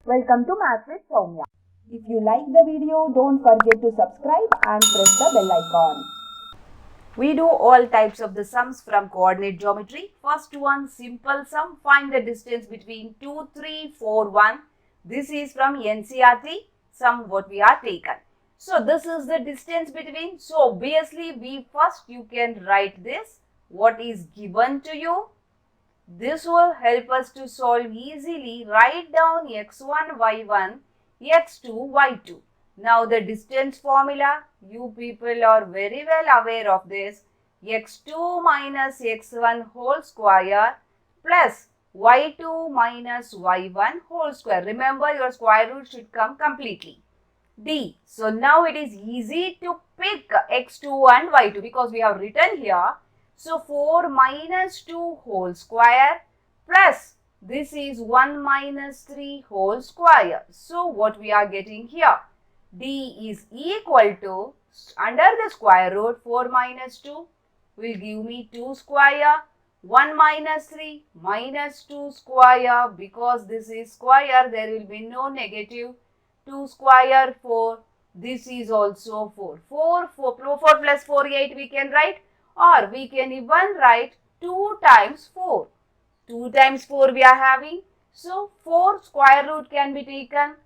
Welcome to Maths with Soumya. If you like the video, don't forget to subscribe and press the bell icon. We do all types of the sums from coordinate geometry. First one, simple sum. Find the distance between 2, 3, 4, 1. This is from NCERT, sum what we are taken. So this is the distance between. So obviously you can write this. What is given to you? This will help us to solve easily. Write down x1, y1, x2, y2. Now the distance formula, you people are very well aware of this. x2 minus x1 whole square plus y2 minus y1 whole square. Remember, your square root should come completely. D. So now it is easy to pick x2 and y2 because we have written here. So 4 minus 2 whole square plus this is 1 minus 3 whole square. So what we are getting here? D is equal to, under the square root, 4 minus 2 will give me 2 square. 1 minus 3 minus 2 square, because this is square there will be no negative. 2 square 4, this is also 4. 4 plus 4 8 we can write, or we can even write 2 times 4. 2 times 4 we are having. So 4 square root can be taken.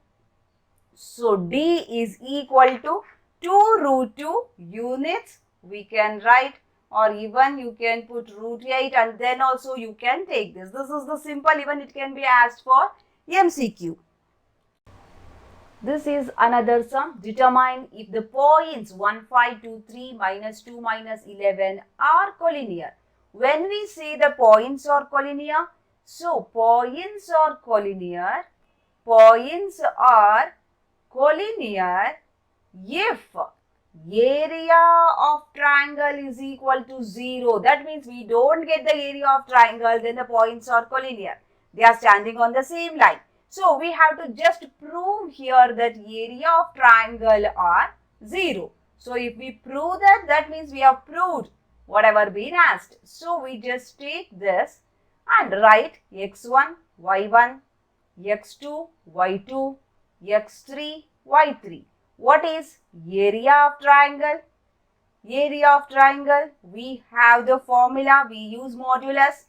So D is equal to 2 root 2 units we can write, or even you can put root 8 and then also you can take this. This is the simple, even it can be asked for MCQ. This is another sum. Determine if the points 1, 5, 2, 3, minus 2, minus 11 are collinear. When we say the points are collinear, so points are collinear if area of triangle is equal to 0. That means we don't get the area of triangle, then the points are collinear. They are standing on the same line. So we have to just prove here that area of triangle are 0. So if we prove that, that means we have proved whatever been asked. So we just take this and write x1, y1, x2, y2, x3, y3. What is area of triangle? Area of triangle, we have the formula, we use modulus.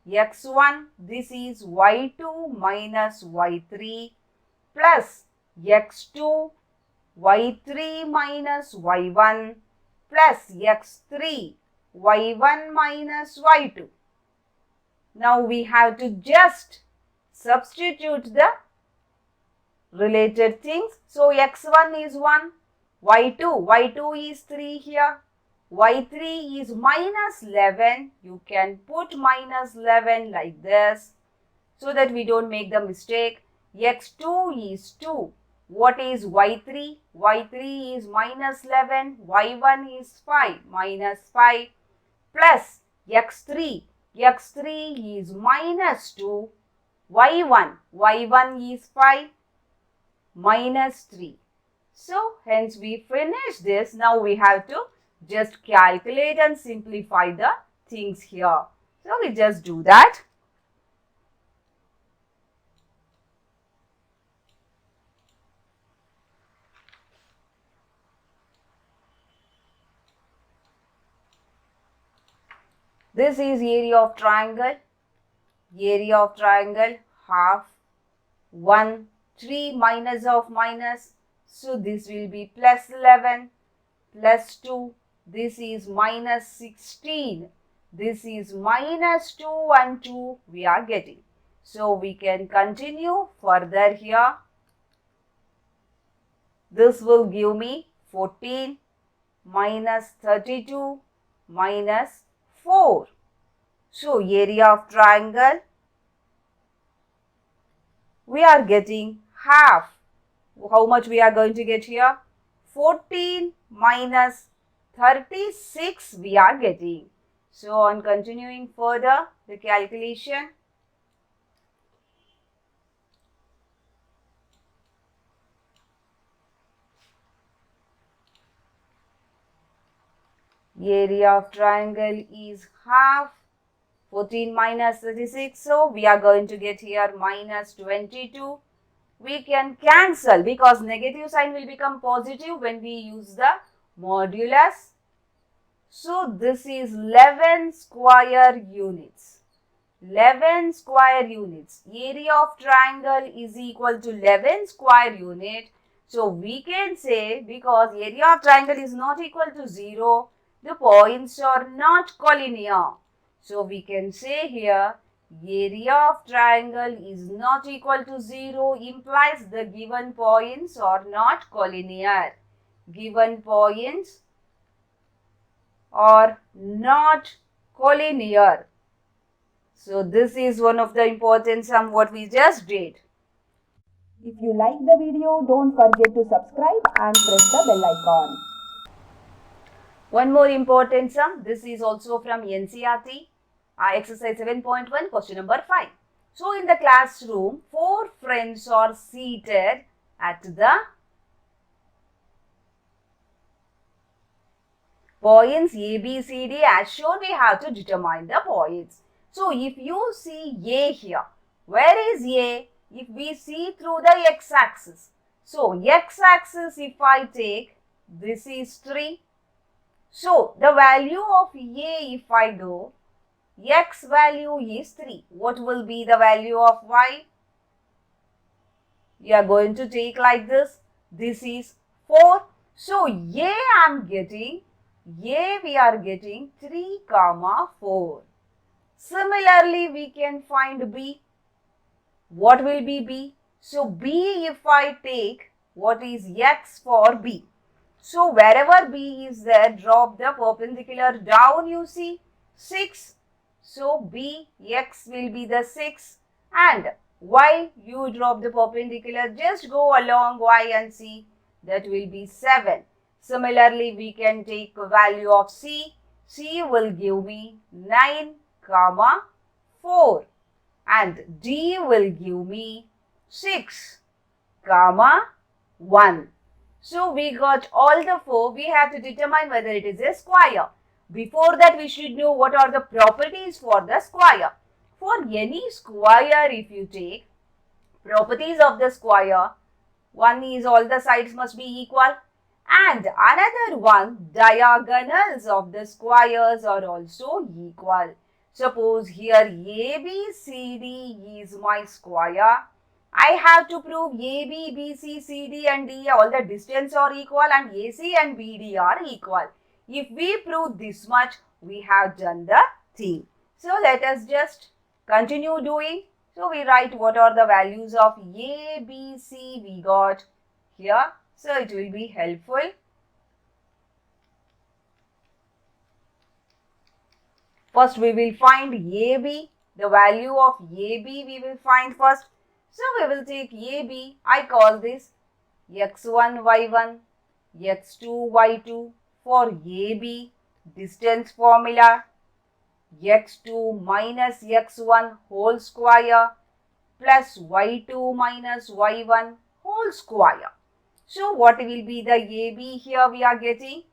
x1, this is y2 minus y3 plus x2, y3 minus y1 plus x3, y1 minus y2. Now we have to just substitute the related things. So x1 is 1, y2 is 3 here. Y3 is minus 11. You can put minus 11 like this so that we don't make the mistake. X2 is 2. What is Y3? Y3 is minus 11. Y1 is 5, minus 5 plus X3. X3 is minus 2. Y1 is 5, minus 3. So hence we finish this. Now we have to just calculate and simplify the things here. So we just do that. This is area of triangle. Area of triangle half 1, 3 minus of minus. So this will be plus 11 plus 2. This is minus 16. This is minus 2 and 2 we are getting. So we can continue further here. This will give me 14 minus 32 minus 4. So area of triangle, we are getting half. How much we are going to get here? 14 minus 36 we are getting. So on continuing further the calculation, area of triangle is half 14 minus 36. So we are going to get here minus 22. we can cancel because negative sign will become positive when we use the modulus. So this is 11 square units. 11 square units. Area of triangle is equal to 11 square unit. So we can say because area of triangle is not equal to 0, the points are not collinear. So we can say here area of triangle is not equal to 0 implies the given points are not collinear. Given points are not collinear. So this is one of the important sum what we just did. If you like the video, don't forget to subscribe and press the bell icon. One more important sum. This is also from NCERT. Exercise 7.1, question number 5. So in the classroom, 4 friends are seated at the points A, B, C, D. As shown, we have to determine the points. So if you see A here, where is A? If we see through the x-axis. So x-axis if I take, this is 3. So the value of A if I go, x value is 3. What will be the value of y? You are going to take like this. This is 4. So A I am getting, A we are getting 3, 4. Similarly, we can find B. What will be B? So B if I take, what is x for B? So wherever B is there, drop the perpendicular down, you see 6. So B, x will be the 6 and y, you drop the perpendicular, just go along y and c, that will be 7. Similarly, we can take a value of c. C will give me 9, 4 and D will give me 6, 1. So we got all the 4. We have to determine whether it is a square. Before that, we should know what are the properties for the square. For any square, if you take properties of the square, one is all the sides must be equal and another one, diagonals of the squares are also equal. Suppose here ABCD is my square. I have to prove AB, BC, CD and D all the distance are equal and AC and BD are equal. If we prove this much, we have done the thing. So let us just continue doing. So we write what are the values of A, B, C we got here. So it will be helpful. First we will find AB. The value of AB we will find first. So we will take AB. I call this x1, y1, x2, y2. For AB, distance formula x2 minus x1 whole square plus y2 minus y1 whole square. So what will be the AB here we are getting?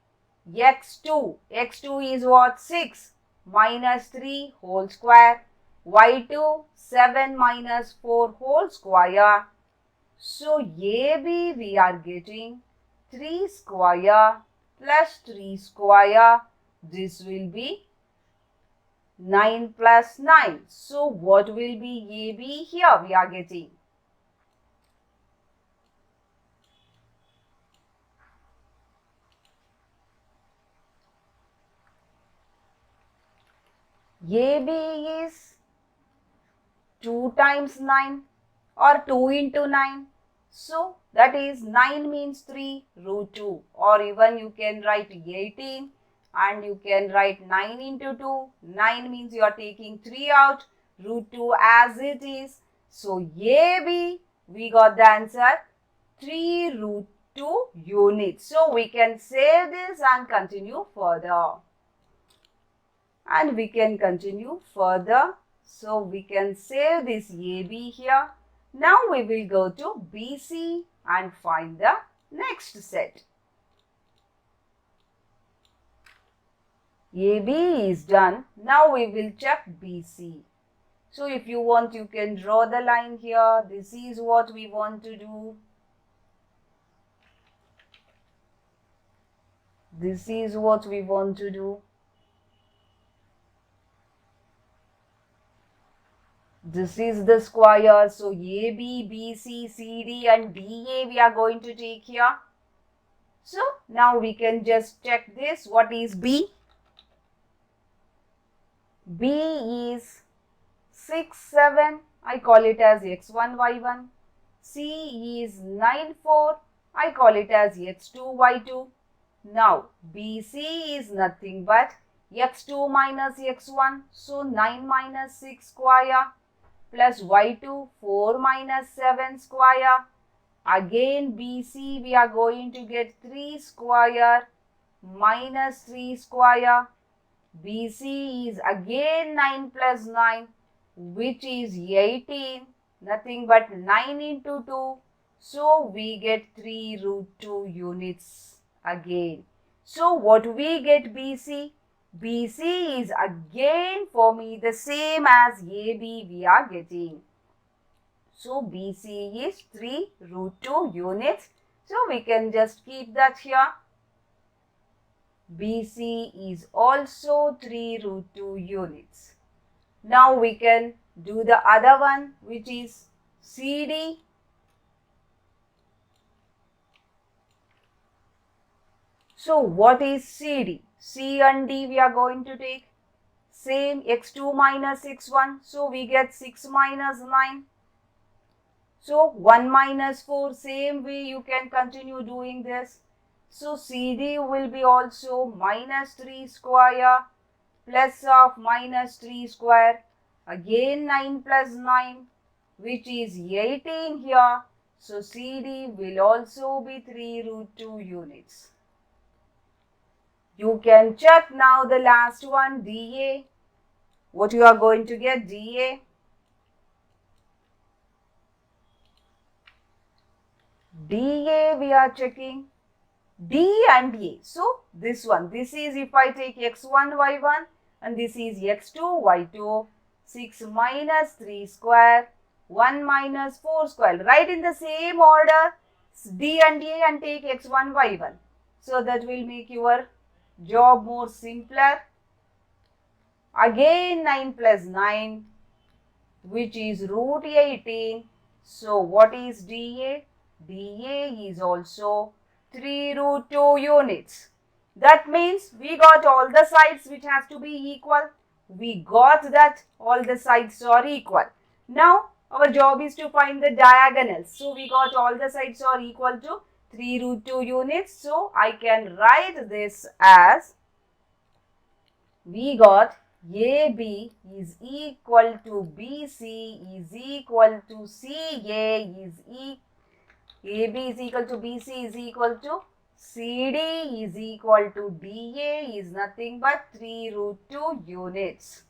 x2. x2 is what? 6 minus 3 whole square. y2 7 minus 4 whole square. So AB we are getting 3 square plus 3 square, this will be 9 plus 9. So what will be AB here we are getting? AB is 2 times 9 or 2 into 9. So that is 9 means 3 root 2 or even you can write 18 and you can write 9 into 2. 9 means you are taking 3 out, root 2 as it is. So AB we got the answer 3 root 2 units. So we can save this and continue further. And we can continue further. So we can save this AB here. Now we will go to BC and find the next set. AB is done. Now we will check BC. So if you want, you can draw the line here. This is what we want to do. This is what we want to do. This is the square. So AB, BC, CD and DA we are going to take here. So now we can just check this. What is B? B is 6, 7. I call it as x1, y1. C is 9, 4. I call it as x2, y2. Now BC is nothing but x2 minus x1. So 9 minus 6 square plus y2 4 minus 7 square. Again BC we are going to get 3 square minus 3 square. BC is again 9 plus 9, which is 18, nothing but 9 into 2. So we get 3 root 2 units again. So what we get BC? BC is again for me the same as AB we are getting. So BC is 3 root 2 units. So we can just keep that here. BC is also 3 root 2 units. Now we can do the other one, which is CD. So what is CD? C and D we are going to take. Same x2 minus x1. So we get 6 minus 9. So 1 minus 4. Same way you can continue doing this. So CD will be also minus 3 square plus of minus 3 square. Again 9 plus 9, which is 18 here. So CD will also be 3 root 2 units. You can check now the last one, DA. What you are going to get, DA? DA we are checking. D and A. So this one, this is if I take x1, y1 and this is x2, y2. 6 minus 3 square, 1 minus 4 square. Write in the same order D and A and take x1, y1. So that will make your job more simpler. Again 9 plus 9, which is root 18. So what is DA? DA is also 3 root 2 units. That means we got all the sides which has to be equal. We got that all the sides are equal. Now our job is to find the diagonals. So we got all the sides are equal to 3 root 2 units. So I can write this as we got AB is equal to BC is equal to CA is AB is equal to BC is equal to CD is equal to DA is nothing but 3 root 2 units.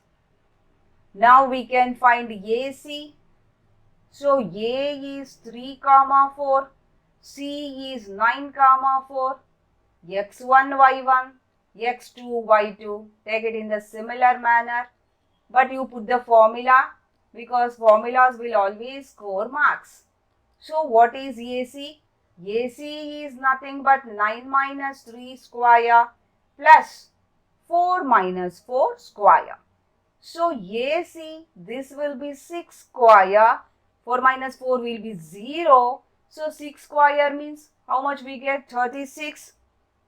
Now we can find AC. So A is 3 comma 4, C is 9 comma 4, x1 y1, x2 y2. Take it in the similar manner, but you put the formula because formulas will always score marks. So what is AC? AC is nothing but 9 minus 3 square plus 4 minus 4 square. So AC, this will be 6 square, 4 minus 4 will be 0. So 6 square means how much we get? 36.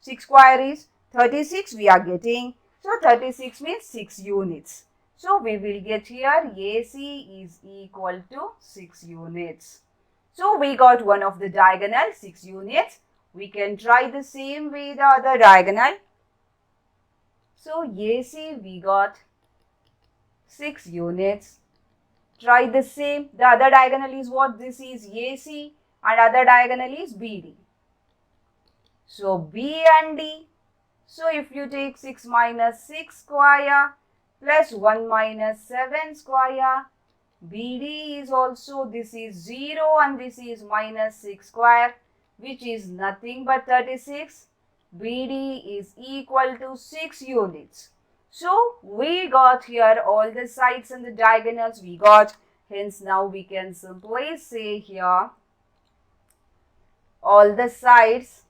6 square is 36 we are getting. So 36 means 6 units. So we will get here AC is equal to 6 units. So we got one of the diagonal 6 units. We can try the same way the other diagonal. So AC we got 6 units. Try the same. The other diagonal is what? This is AC and other diagonal is BD. So B and D. So if you take 6 minus 6 square plus 1 minus 7 square, BD is also, this is 0 and this is minus 6 square, which is nothing but 36. BD is equal to 6 units. So we got here all the sides and the diagonals we got. Hence now we can simply say here all the sides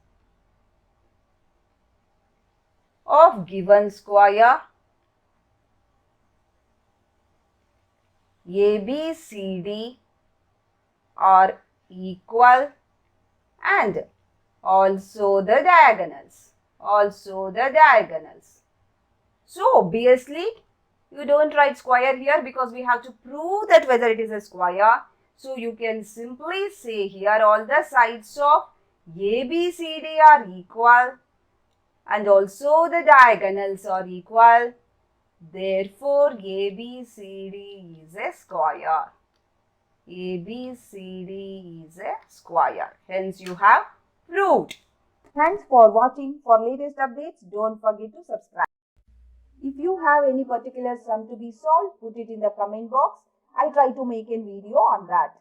of given square ABCD are equal and also the diagonals. So obviously you don't write square here because we have to prove that whether it is a square. So you can simply say here all the sides of ABCD are equal and also the diagonals are equal. Therefore, ABCD is a square. ABCD is a square. Hence, you have proved. Thanks for watching. For latest updates, don't forget to subscribe. If you have any particular sum to be solved, put it in the comment box. I'll try to make a video on that.